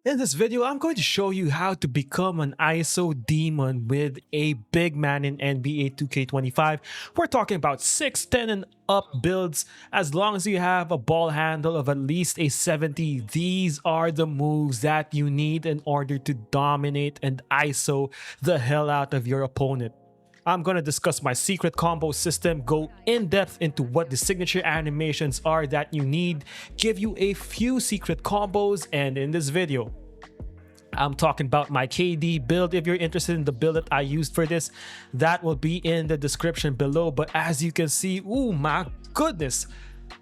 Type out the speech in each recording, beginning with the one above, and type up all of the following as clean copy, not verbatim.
In this video, I'm going to show you how to become an ISO demon with a big man in NBA 2K25. We're talking about 6'10 and up builds. As long as you have a ball handle of at least a 70, these are the moves that you need in order to dominate and ISO the hell out of your opponent. I'm going to discuss my secret combo system, go in depth into what the signature animations are that you need, give you a few secret combos, and in this video, I'm talking about my KD build. If you're interested in the build that I used for this, that will be in the description below. But as you can see, oh my goodness,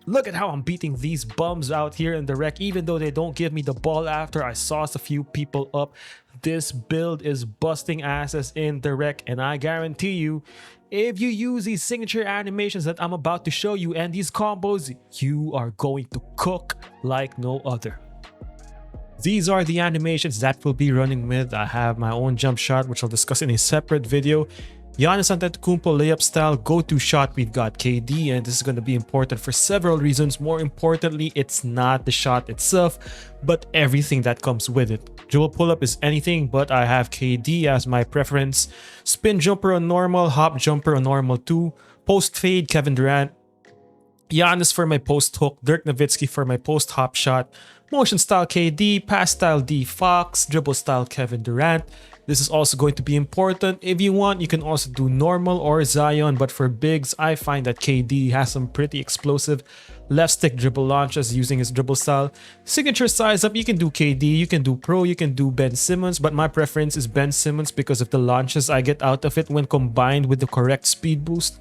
look at how I'm beating these bums out here in the rec. Even though they don't give me the ball after I sauce a few people up, this build is busting asses in the rec. And I guarantee you, if you use these signature animations that I'm about to show you and these combos, you are going to cook like no other. These are the animations that we'll be running with. I have my own jump shot, which I'll discuss in a separate video. Giannis Antetokounmpo layup style go-to shot. We've got KD, and this is going to be important for several reasons. More importantly, it's not the shot itself, but everything that comes with it. Dribble pull-up is anything, but I have KD as my preference. Spin jumper on normal, hop jumper on normal too. Post fade, Kevin Durant. Giannis for my post hook, Dirk Nowitzki for my post hop shot, motion style KD, pass style D Fox, dribble style Kevin Durant. This is also going to be important. If you want, you can also do normal or Zion, but for bigs, I find that KD has some pretty explosive left stick dribble launches using his dribble style. Signature size up, you can do KD, you can do Pro, you can do Ben Simmons, but my preference is Ben Simmons because of the launches I get out of it when combined with the correct speed boost.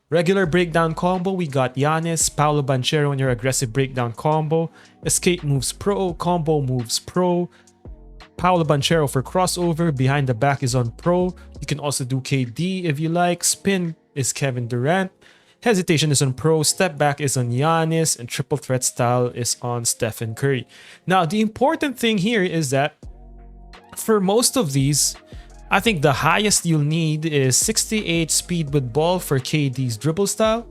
Regular breakdown combo, we got Giannis, Paolo Banchero in your aggressive breakdown combo, escape moves pro, combo moves pro, Paolo Banchero for crossover, behind the back is on pro. You can also do KD if you like, spin is Kevin Durant, hesitation is on pro, step back is on Giannis, and triple threat style is on Stephen Curry. Now, the important thing here is that for most of these, I think the highest you'll need is 68 speed with ball for KD's dribble style.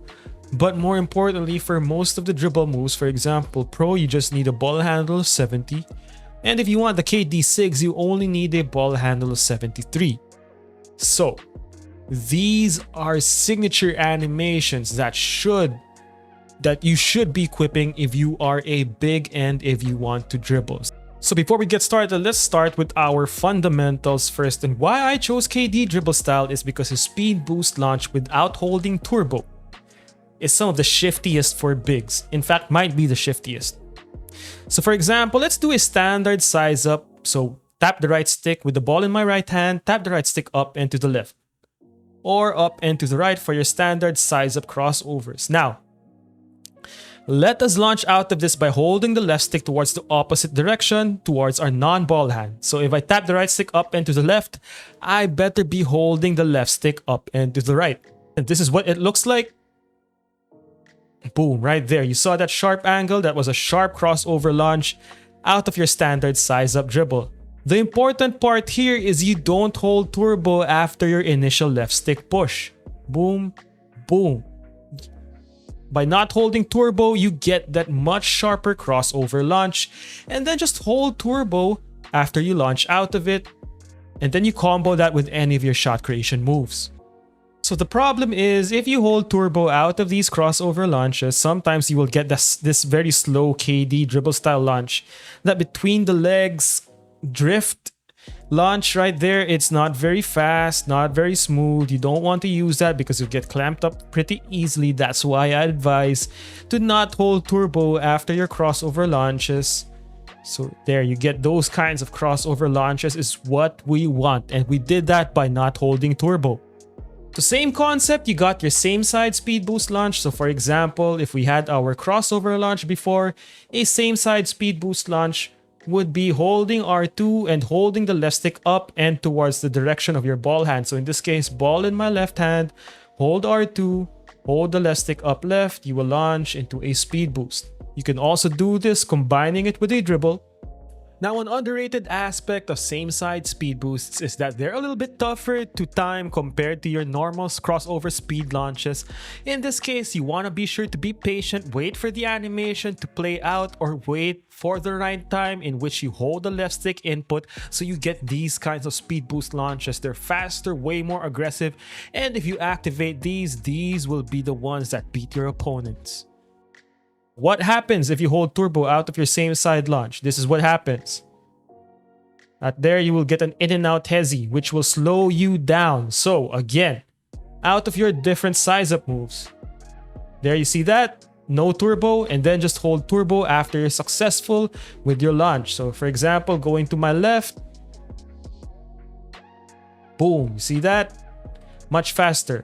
But more importantly, for most of the dribble moves, for example, Pro, you just need a ball handle of 70. And if you want the KD SIGs, you only need a ball handle of 73. So, these are signature animations that you should be equipping if you are a big and if you want to dribble. So before we get started, let's start with our fundamentals first. And why I chose KD dribble style is because his speed boost launch without holding turbo is some of the shiftiest for bigs. In fact, might be the shiftiest. So for example, let's do a standard size up. So tap the right stick with the ball in my right hand, tap the right stick up and to the left. Or up and to the right for your standard size up crossovers. Now, let us launch out of this by holding the left stick towards the opposite direction, towards our non-ball hand. So if I tap the right stick up and to the left, I better be holding the left stick up and to the right. And this is what it looks like. Boom, right there. You saw that sharp angle? That was a sharp crossover launch out of your standard size up dribble. The important part here is you don't hold turbo after your initial left stick push. Boom, boom. By not holding turbo, you get that much sharper crossover launch, and then just hold turbo after you launch out of it, and then you combo that with any of your shot creation moves. So the problem is, if you hold turbo out of these crossover launches, sometimes you will get this very slow KD dribble style launch, that between the legs drift launch right there. It's not very fast, not very smooth. You don't want to use that because you'll get clamped up pretty easily. That's why I advise to not hold turbo after your crossover launches. So there, you get those kinds of crossover launches is what we want, and we did that by not holding turbo. The same concept, you got your same side speed boost launch. So for example, if we had our crossover launch before, a same side speed boost launch would be holding R2 and holding the left stick up and towards the direction of your ball hand. So in this case, ball in my left hand, hold R2, hold the left stick up left, you will launch into a speed boost. You can also do this combining it with a dribble. Now, an underrated aspect of same-side speed boosts is that they're a little bit tougher to time compared to your normal crossover speed launches. In this case, you want to be sure to be patient, wait for the animation to play out, or wait for the right time in which you hold the left stick input so you get these kinds of speed boost launches. They're faster, way more aggressive, and if you activate these will be the ones that beat your opponents. What happens if you hold turbo out of your same side launch? This is what happens. At there, you will get an in and out hezi, which will slow you down. So again, out of your different size up moves. There you see that, no turbo, and then just hold turbo after you're successful with your launch. So for example, going to my left, boom, you see that? Much faster.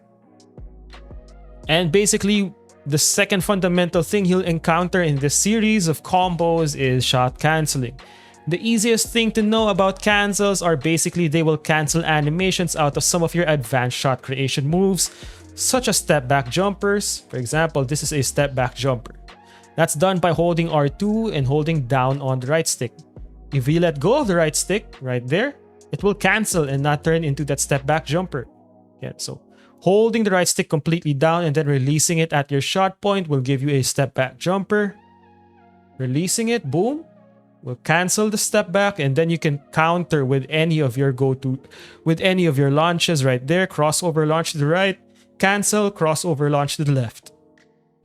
And basically, the second fundamental thing you'll encounter in this series of combos is shot cancelling. The easiest thing to know about cancels are basically they will cancel animations out of some of your advanced shot creation moves, such as step back jumpers. For example, this is a step back jumper. That's done by holding R2 and holding down on the right stick. If you let go of the right stick right there, it will cancel and not turn into that step back jumper. Yeah, so holding the right stick completely down and then releasing it at your shot point will give you a step back jumper. Releasing it, boom, will cancel the step back, and then you can counter with any of your launches right there. Crossover launch to the right, cancel, crossover launch to the left.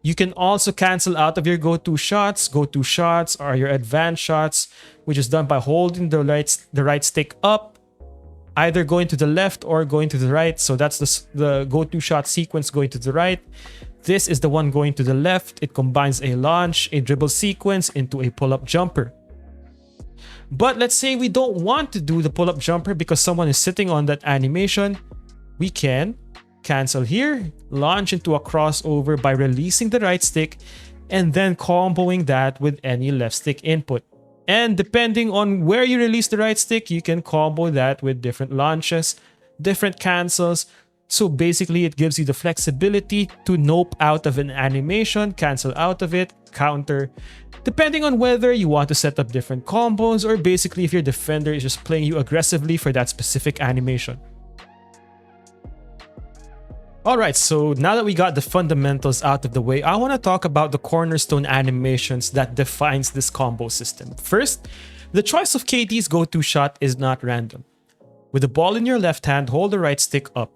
You can also cancel out of your go-to shots. Go-to shots are your advanced shots, which is done by holding the right stick up, either going to the left or going to the right. So that's the go-to shot sequence going to the right. This is the one going to the left. It combines a launch, a dribble sequence into a pull-up jumper. But let's say we don't want to do the pull-up jumper because someone is sitting on that animation. We can cancel here, launch into a crossover by releasing the right stick, and then comboing that with any left stick input. And depending on where you release the right stick, you can combo that with different launches, different cancels. So basically, it gives you the flexibility to nope out of an animation, cancel out of it, counter, depending on whether you want to set up different combos or basically if your defender is just playing you aggressively for that specific animation. Alright, so now that we got the fundamentals out of the way, I want to talk about the cornerstone animations that defines this combo system. First, the choice of KD's go-to shot is not random. With the ball in your left hand, hold the right stick up.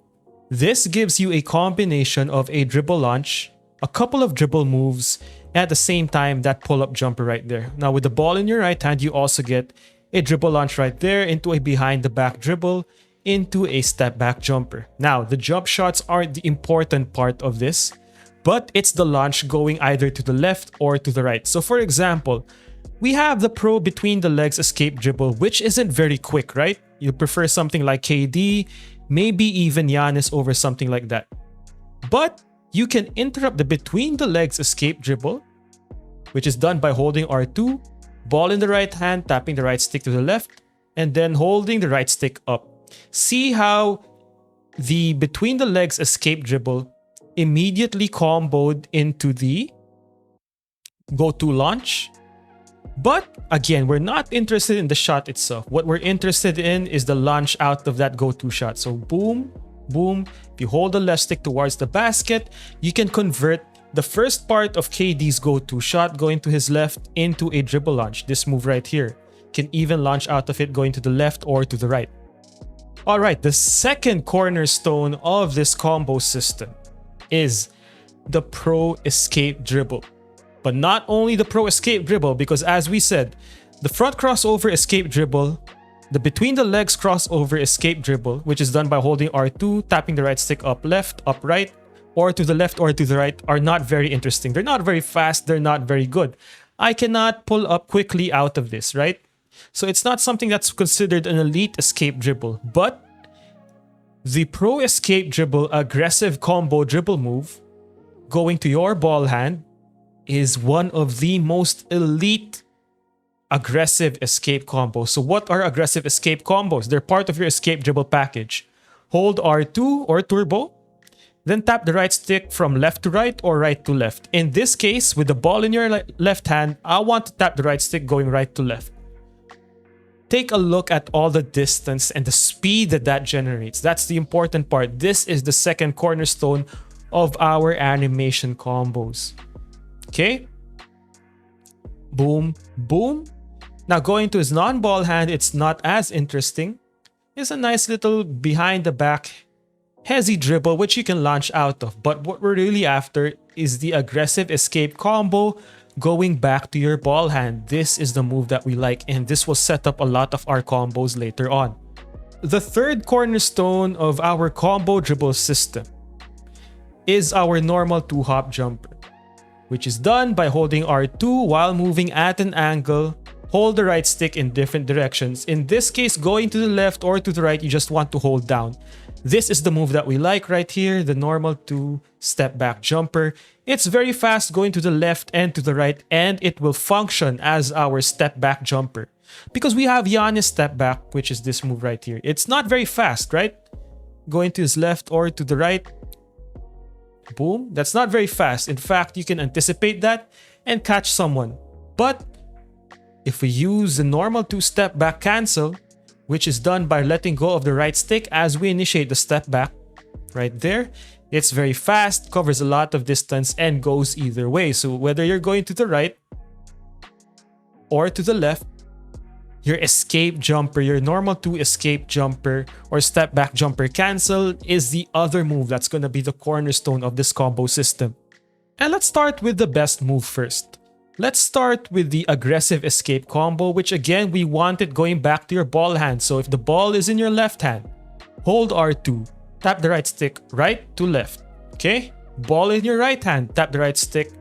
This gives you a combination of a dribble launch, a couple of dribble moves, and at the same time that pull-up jumper right there. Now with the ball in your right hand, you also get a dribble launch right there into a behind-the-back dribble, into a step back jumper. Now, the jump shots aren't the important part of this, but it's the launch going either to the left or to the right. So for example, we have the pro between the legs escape dribble, which isn't very quick, right? You prefer something like KD, maybe even Giannis over something like that. But you can interrupt the between the legs escape dribble, which is done by holding R2, ball in the right hand, tapping the right stick to the left, and then holding the right stick up. See how the between the legs escape dribble immediately comboed into the go-to launch. But again, we're not interested in the shot itself. What we're interested in is the launch out of that go-to shot. So boom, boom. If you hold the left stick towards the basket, you can convert the first part of KD's go-to shot going to his left into a dribble launch. This move right here can even launch out of it going to the left or to the right. Alright, the second cornerstone of this combo system is the pro escape dribble. But not only the pro escape dribble, because as we said, the front crossover escape dribble, the between the legs crossover escape dribble, which is done by holding R2, tapping the right stick up left, up right, or to the left or to the right, are not very interesting. They're not very fast, they're not very good. I cannot pull up quickly out of this, right? So it's not something that's considered an elite escape dribble, but the pro escape dribble aggressive combo dribble move going to your ball hand is one of the most elite aggressive escape combos. So what are aggressive escape combos? They're part of your escape dribble package. Hold R2 or turbo, then tap the right stick from left to right or right to left. In this case, with the ball in your left hand, I want to tap the right stick going right to left. take a look at all the distance and the speed that that generates. That's the important part. This is the second cornerstone of our animation combos. Okay? Boom, boom. Now going to his non-ball hand, it's not as interesting. It's a nice little behind the back hezzy dribble which you can launch out of. But what we're really after is the aggressive escape combo going back to your ball hand. This is the move that we like, and this will set up a lot of our combos later on. The third cornerstone of our combo dribble system is our normal 2-hop jumper, which is done by holding R2 while moving at an angle. Hold the right stick in different directions. In this case, going to the left or to the right, you just want to hold down. This is the move that we like right here, the normal 2-step back jumper. It's very fast going to the left and to the right, and it will function as our step back jumper. Because we have Giannis step back, which is this move right here. It's not very fast, right? Going to his left or to the right. Boom. That's not very fast. In fact, you can anticipate that and catch someone. But if we use the normal 2-step back cancel, which is done by letting go of the right stick as we initiate the step back, right there, it's very fast, covers a lot of distance, and goes either way. So whether you're going to the right or to the left, your escape jumper, your normal 2 escape jumper or step back jumper cancel is the other move that's going to be the cornerstone of this combo system. And let's start with the best move first. Let's start with the aggressive escape combo, which again, we want it going back to your ball hand. So if the ball is in your left hand, hold R2, tap the right stick right to left. Okay? Ball in your right hand, tap the right stick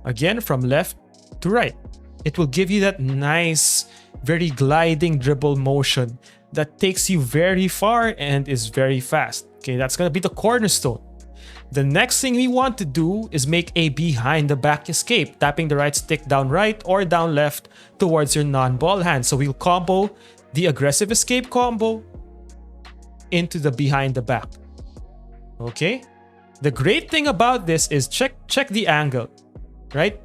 again from left to right. It will give you that nice, very gliding dribble motion that takes you very far and is very fast. Okay, that's going to be the cornerstone. The next thing we want to do is make a behind the back escape, tapping the right stick down right or down left towards your non-ball hand. So we'll combo the aggressive escape combo into the behind the back. Okay? The great thing about this is check the angle, right?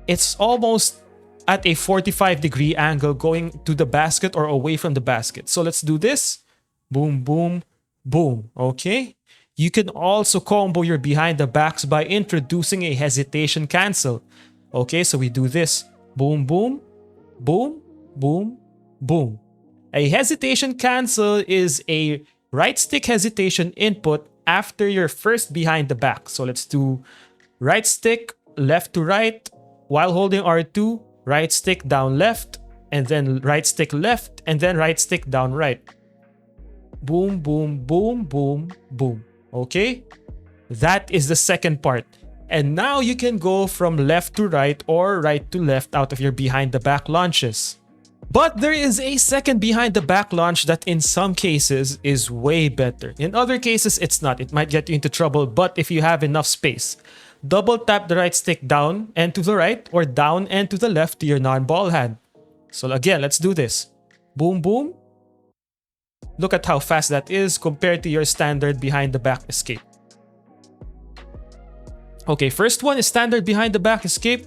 It's almost at a 45-degree angle going to the basket or away from the basket. So let's do this. Boom, boom, boom. Okay? You can also combo your behind the backs by introducing a hesitation cancel. Okay, so we do this. Boom, boom, boom, boom, boom. A hesitation cancel is a right stick hesitation input after your first behind the back. So let's do right stick, left to right, while holding R2, right stick down left, and then right stick left, and then right stick down right. Boom, boom, boom, boom, boom. Okay, that is the second part. And now you can go from left to right or right to left out of your behind the back launches. But there is a second behind the back launch that in some cases is way better. In other cases, it's not. It might get you into trouble, but if you have enough space, double tap the right stick down and to the right or down and to the left to your non-ball hand. So again, let's do this. Boom, boom. Look at how fast that is compared to your standard behind the back escape. Okay, first one is standard behind the back escape.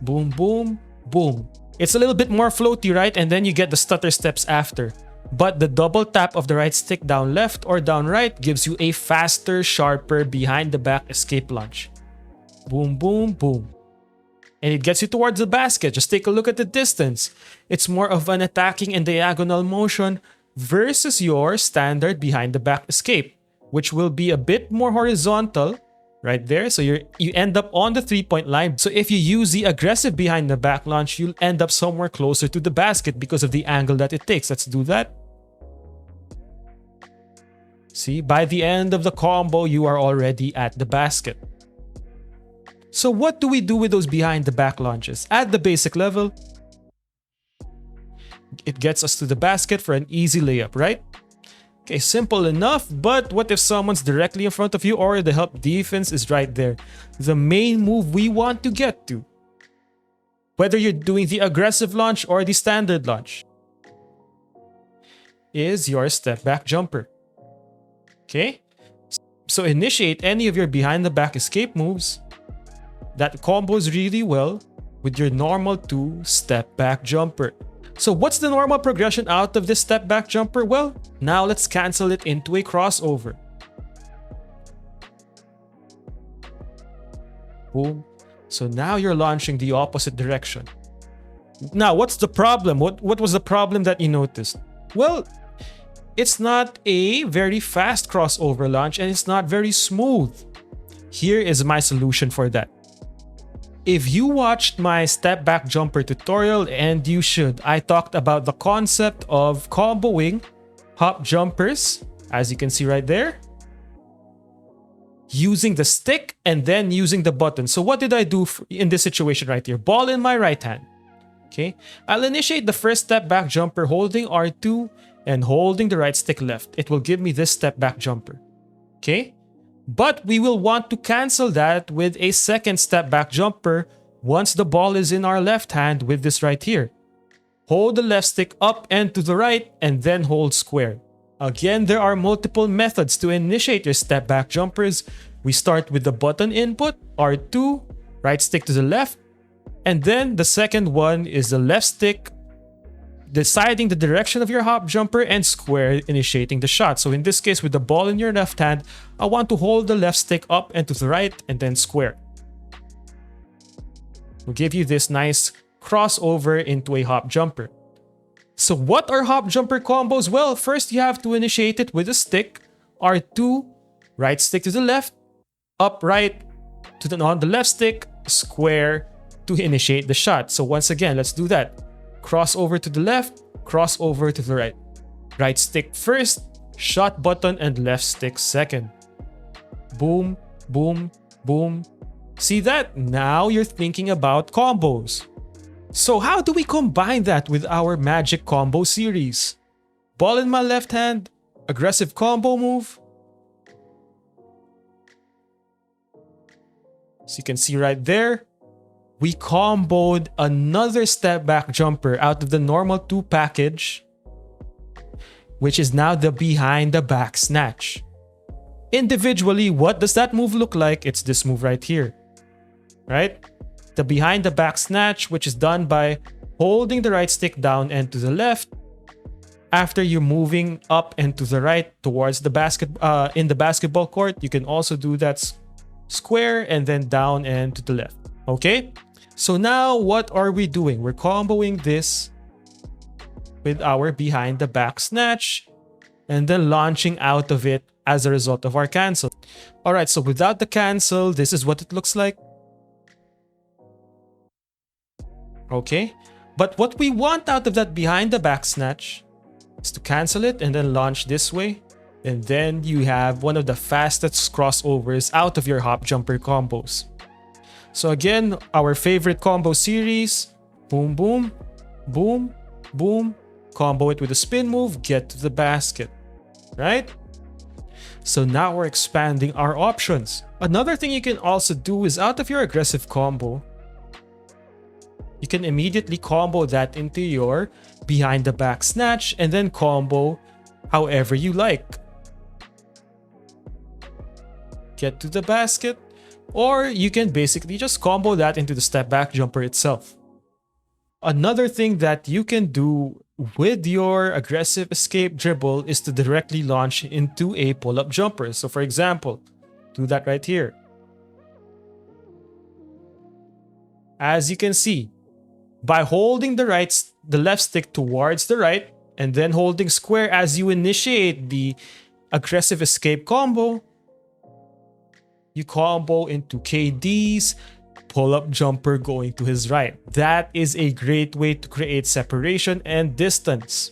Boom, boom, boom. It's a little bit more floaty, right? And then you get the stutter steps after. But the double tap of the right stick down left or down right gives you a faster, sharper behind the back escape launch. Boom, boom, boom. And it gets you towards the basket. Just take a look at the distance. It's more of an attacking and diagonal motion versus your standard behind the back escape, which will be a bit more horizontal right there. So you end up on the 3-point line. So if you use the aggressive behind the back launch, you'll end up somewhere closer to the basket because of the angle that it takes. Let's do that. See, by the end of the combo, you are already at the basket. So what do we do with those behind the back launches? At the basic level, it gets us to the basket for an easy layup, right? Okay, simple enough, but what if someone's directly in front of you or the help defense is right there? The main move we want to get to, whether you're doing the aggressive launch or the standard launch, is your step back jumper. Okay? So initiate any of your behind the back escape moves that combos really well with your normal 2-step back jumper. So what's the normal progression out of this step back jumper? Well, now let's cancel it into a crossover. Boom. So now you're launching the opposite direction. Now, what's the problem? What was the problem that you noticed? Well, it's not a very fast crossover launch and it's not very smooth. Here is my solution for that. If you watched my step back jumper tutorial, and you should, I talked about the concept of comboing hop jumpers, as you can see right there, using the stick and then using the button. So what did I do in this situation right here? Ball in my right hand. Okay, I'll initiate the first step back jumper holding R2 and holding the right stick left. It will give me this step back jumper. Okay, but we will want to cancel that with a second step back jumper once the ball is in our left hand with this right here. Hold the left stick up and to the right and then hold square. Again, there are multiple methods to initiate your step back jumpers. We start with the button input, R2, right stick to the left, and then the second one is the left stick deciding the direction of your hop jumper and square initiating the shot. So in this case, with the ball in your left hand, I want to hold the left stick up and to the right and then square. We'll give you this nice crossover into a hop jumper. So what are hop jumper combos? Well, first you have to initiate it with a stick, R2, right stick to the left, up right on the left stick, square to initiate the shot. So once again, let's do that. Crossover to the left, crossover to the right. Right stick first, shot button and left stick second. Boom, boom, boom. See that? Now you're thinking about combos. So how do we combine that with our magic combo series? Ball in my left hand, aggressive combo move. So you can see right there, we comboed another step back jumper out of the normal 2 package, which is now the behind the back snatch. Individually, what does that move look like? It's this move right here, right? The behind the back snatch, which is done by holding the right stick down and to the left after you're moving up and to the right towards the basket in the basketball court. You can also do that square and then down and to the left. Okay, so now what are we doing? We're comboing this with our behind the back snatch and then launching out of it as a result of our cancel. All right, so without the cancel, this is what it looks like. Okay, but what we want out of that behind the back snatch is to cancel it and then launch this way. And then you have one of the fastest crossovers out of your hop jumper combos. So again, our favorite combo series, boom, boom, boom, boom, combo it with a spin move, get to the basket, right? So now we're expanding our options. Another thing you can also do is out of your aggressive combo, you can immediately combo that into your behind the back snatch and then combo however you like. Get to the basket, or you can basically just combo that into the step back jumper itself. Another thing that you can do with your aggressive escape dribble is to directly launch into a pull-up jumper. So for example, do that right here. As you can see, by holding the left stick towards the right and then holding square as you initiate the aggressive escape combo, you combo into KD's pull-up jumper going to his right. That is a great way to create separation and distance.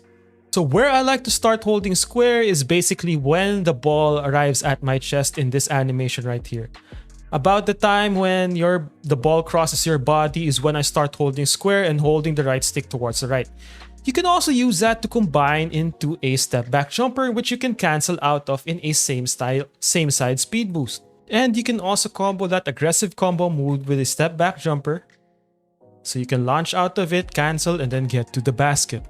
So where I like to start holding square is basically when the ball arrives at my chest in this animation right here. About the time when the ball crosses your body is when I start holding square and holding the right stick towards the right. You can also use that to combine into a step back jumper, which you can cancel out of in a same side speed boost. And you can also combo that aggressive combo move with a step back jumper. So you can launch out of it, cancel, and then get to the basket.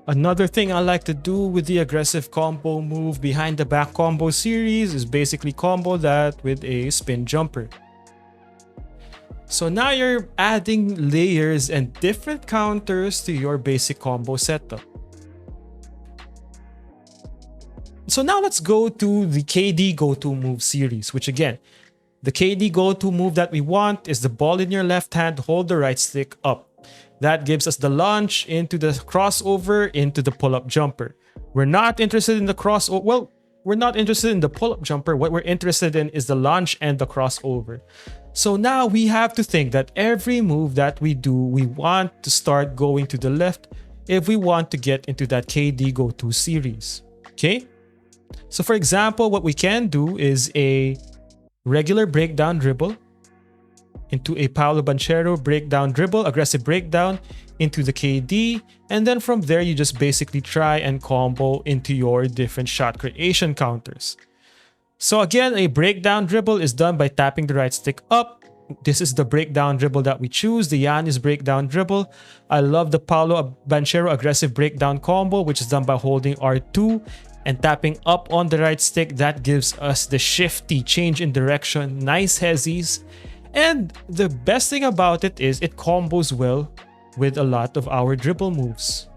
Another thing I like to do with the aggressive combo move behind the back combo series is basically combo that with a spin jumper. So now you're adding layers and different counters to your basic combo setup. So now let's go to the KD go-to move series, which again, the KD go-to move that we want is the ball in your left hand, hold the right stick up. That gives us the launch into the crossover into the pull-up jumper. We're not interested in the crossover. Well, we're not interested in the pull-up jumper. What we're interested in is the launch and the crossover. So now we have to think that every move that we do, we want to start going to the left if we want to get into that KD go-to series. Okay? So for example, what we can do is a regular breakdown dribble into a Paolo Banchero breakdown dribble, aggressive breakdown into the KD, and then from there you just basically try and combo into your different shot creation counters. So again, a breakdown dribble is done by tapping the right stick up. This is the breakdown dribble that we choose, the Giannis breakdown dribble. I love the Paolo Banchero aggressive breakdown combo, which is done by holding R2 and tapping up on the right stick. That gives us the shifty change in direction, nice hezzies. And the best thing about it is it combos well with a lot of our dribble moves.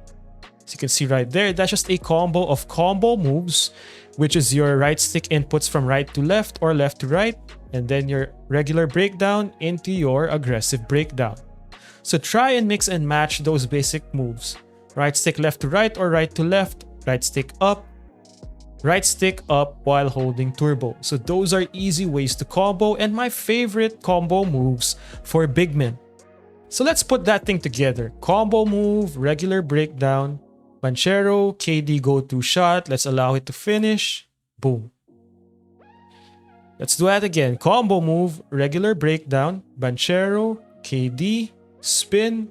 As you can see right there, that's just a combo of combo moves, which is your right stick inputs from right to left or left to right, and then your regular breakdown into your aggressive breakdown. So try and mix and match those basic moves. Right stick left to right or right to left, right stick up while holding turbo. So those are easy ways to combo and my favorite combo moves for big men. So let's put that thing together. Combo move, regular breakdown, Banchero, KD go-to shot. Let's allow it to finish. Boom. Let's do that again. Combo move, regular breakdown, Banchero, KD, spin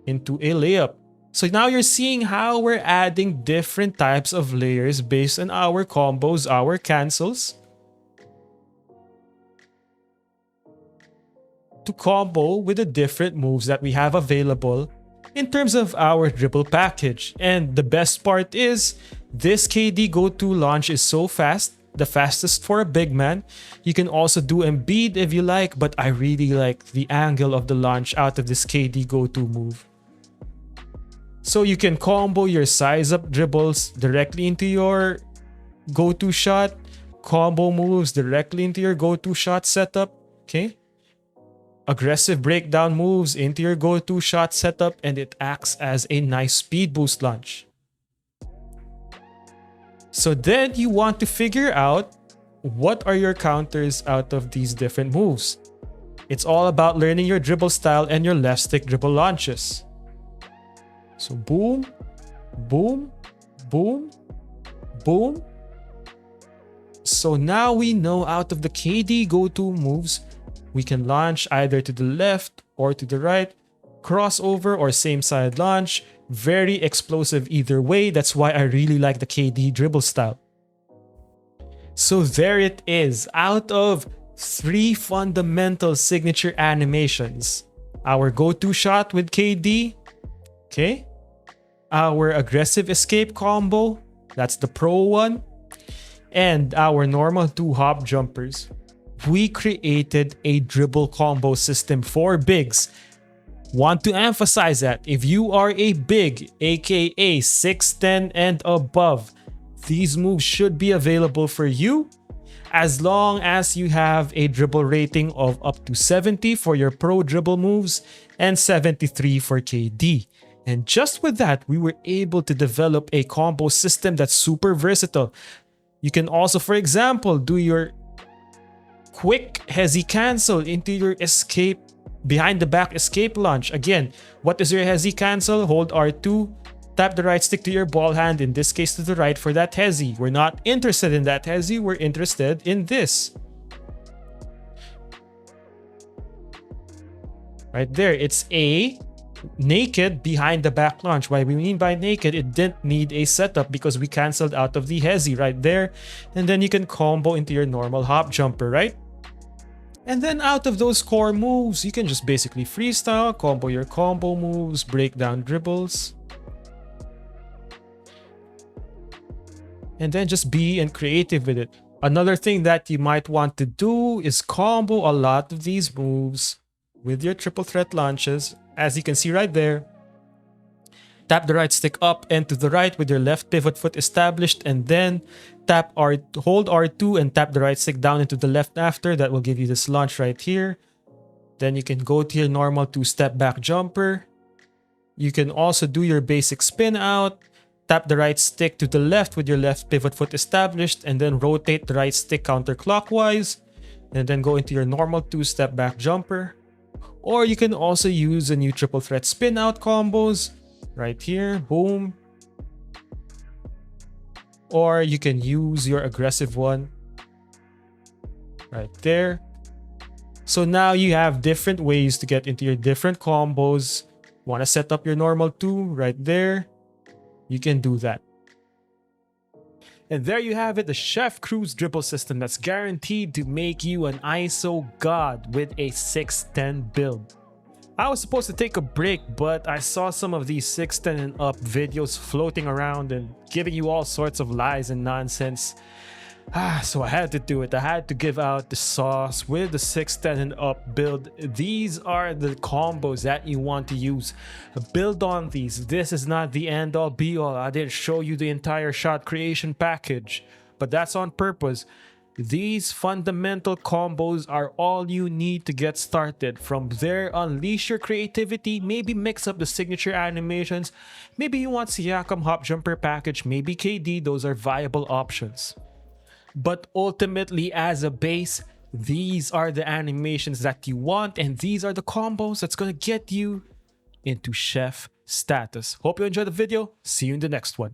into a layup. So now you're seeing how we're adding different types of layers based on our combos, our cancels, to combo with the different moves that we have available in terms of our dribble package. And the best part is this KD go-to launch is so fast, the fastest for a big man. You can also do Embiid if you like, but I really like the angle of the launch out of this KD go-to move. So you can combo your size up dribbles directly into your go-to shot, combo moves directly into your go-to shot setup, okay? Aggressive breakdown moves into your go-to shot setup, and it acts as a nice speed boost launch. So then you want to figure out what are your counters out of these different moves. It's all about learning your dribble style and your left stick dribble launches. So boom, boom, boom, boom. So now we know out of the KD go-to moves, we can launch either to the left or to the right, crossover or same side launch. Very explosive either way. That's why I really like the KD dribble style. So there it is. Out of 3 fundamental signature animations, our go-to shot with KD, okay? Our aggressive escape combo, that's the pro one, and our normal 2 hop jumpers. We created a dribble combo system for bigs. Want to emphasize that if you are a big, aka 6'10" and above, these moves should be available for you as long as you have a dribble rating of up to 70 for your pro dribble moves and 73 for KD. And just with that, we were able to develop a combo system that's super versatile. You can also, for example, do your quick hezzy cancel into your escape, behind the back escape launch. Again, what is your hezzy cancel? Hold R2, tap the right stick to your ball hand, in this case to the right for that hezzy. We're not interested in that hezzy, we're interested in this. Right there, it's a naked behind the back launch. What we mean by naked, it didn't need a setup because we canceled out of the hezzy right there. And then you can combo into your normal hop jumper, right? And then out of those core moves, you can just basically freestyle, combo your combo moves, breakdown dribbles. And then just be creative with it. Another thing that you might want to do is combo a lot of these moves with your triple threat launches. As you can see right there, tap the right stick up and to the right with your left pivot foot established, and then hold R2 and tap the right stick down into the left after. That will give you this launch right here. Then you can go to your normal 2-step back jumper. You can also do your basic spin out. Tap the right stick to the left with your left pivot foot established, and then rotate the right stick counterclockwise, and then go into your normal 2-step back jumper. Or you can also use the new triple threat spin out combos right here, boom. Or you can use your aggressive one right there. So now you have different ways to get into your different combos. Want to set up your normal 2 right there, you can do that. And there you have it, the Chef Cruise dribble system that's guaranteed to make you an ISO god with a 610 build. I was supposed to take a break, but I saw some of these 610 and up videos floating around and giving you all sorts of lies and nonsense. So I had to do it. I had to give out the sauce with the 610 and up build. These are the combos that you want to use. Build on these. This is not the end all be all. I didn't show you the entire shot creation package, but that's on purpose. These fundamental combos are all you need to get started. From there, unleash your creativity, maybe mix up the signature animations. Maybe you want Siakam hop jumper package, maybe KD, those are viable options. But ultimately, as a base, these are the animations that you want, and these are the combos that's gonna get you into chef status. Hope you enjoyed the video. See you in the next one.